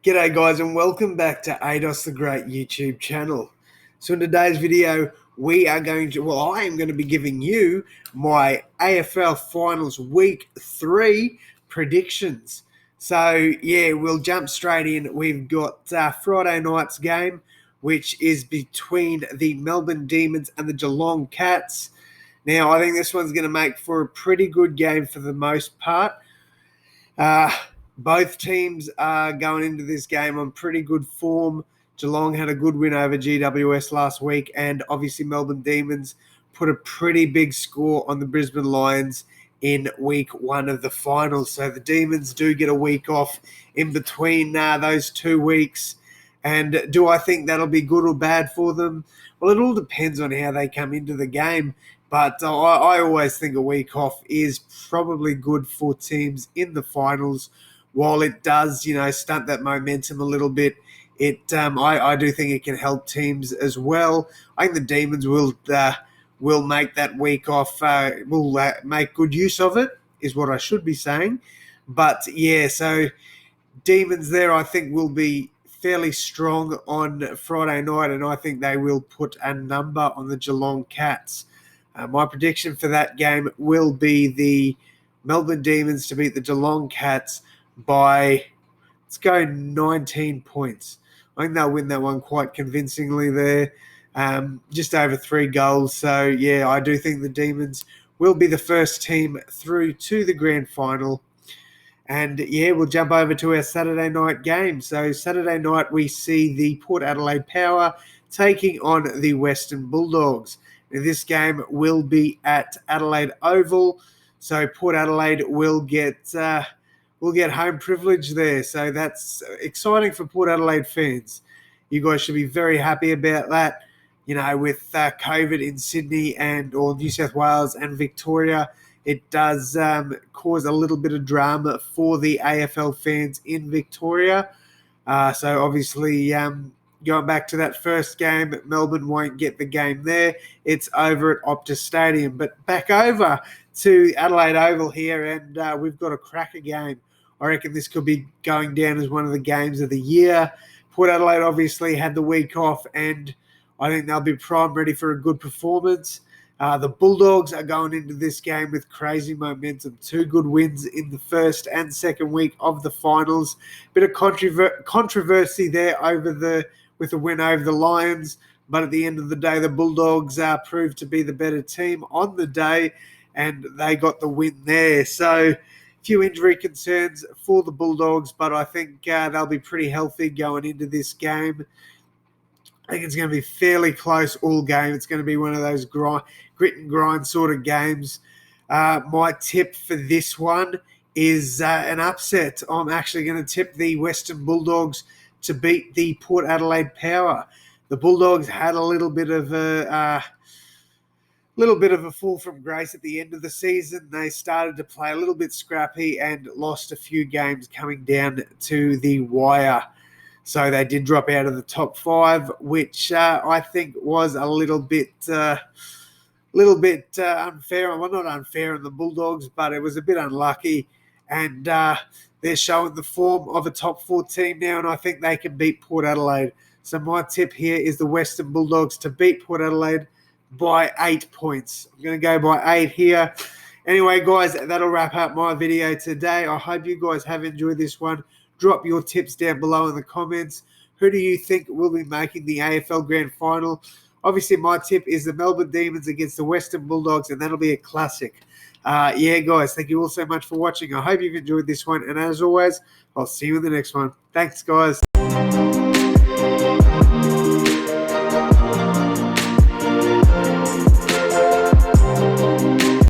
G'day guys and welcome back to ADOS the Great YouTube channel. So in today's video I am going to be giving you my AFL Finals Week 3 predictions. So yeah, we'll jump straight in. We've got Friday night's game, which is between the Melbourne Demons and the Geelong Cats. Now I think this one's going to make for a pretty good game for the most part. Both teams are going into this game on pretty good form. Geelong had a good win over GWS last week, and obviously Melbourne Demons put a pretty big score on the Brisbane Lions in week 1 of the finals. So the Demons do get a week off in between those 2 weeks. And do I think that'll be good or bad for them? Well, it all depends on how they come into the game. But I always think a week off is probably good for teams in the finals. While it does, stunt that momentum a little bit, I do think it can help teams as well. I think the Demons will make that week off, will make good use of it, is what I should be saying. But yeah, so Demons there, I think, will be fairly strong on Friday night, and I think they will put a number on the Geelong Cats. My prediction for that game will be the Melbourne Demons to beat the Geelong Cats by, let's go, 19 points. I think they'll win that one quite convincingly there, just over 3 goals. So, yeah, I do think the Demons will be the first team through to the grand final. And, yeah, we'll jump over to our Saturday night game. So, Saturday night we see the Port Adelaide Power taking on the Western Bulldogs. Now, this game will be at Adelaide Oval, so Port Adelaide will get home privilege there. So that's exciting for Port Adelaide fans. You guys should be very happy about that. With COVID in Sydney or New South Wales and Victoria, it does cause a little bit of drama for the AFL fans in Victoria. So obviously, going back to that first game, Melbourne won't get the game there. It's over at Optus Stadium. But back over to Adelaide Oval here, and we've got a cracker game. I reckon this could be going down as one of the games of the year. Port Adelaide obviously had the week off, and I think they'll be primed, ready for a good performance. The Bulldogs are going into this game with crazy momentum. 2 good wins in the first and second week of the finals. Bit of controversy there with the win over the Lions, but at the end of the day, the Bulldogs proved to be the better team on the day, and they got the win there. So, few injury concerns for the Bulldogs, but I think they'll be pretty healthy going into this game. I think it's going to be fairly close all game. It's going to be one of those grit and grind sort of games. My tip for this one is an upset. I'm actually going to tip the Western Bulldogs to beat the Port Adelaide Power. The Bulldogs had a little bit of a fall from grace at the end of the season. They started to play a little bit scrappy and lost a few games coming down to the wire. So they did drop out of the top 5, which I think was a little bit unfair. Well, not unfair on the Bulldogs, but it was a bit unlucky. And they're showing the form of a top 4 team now, and I think they can beat Port Adelaide. So my tip here is the Western Bulldogs to beat Port Adelaide by 8 points. I'm going to go by 8 here. Anyway, guys, that'll wrap up my video today. I hope you guys have enjoyed this one. Drop your tips down below in the comments. Who do you think will be making the AFL Grand Final? Obviously, my tip is the Melbourne Demons against the Western Bulldogs, and that'll be a classic. Yeah, guys, thank you all so much for watching. I hope you've enjoyed this one. And as always, I'll see you in the next one. Thanks, guys.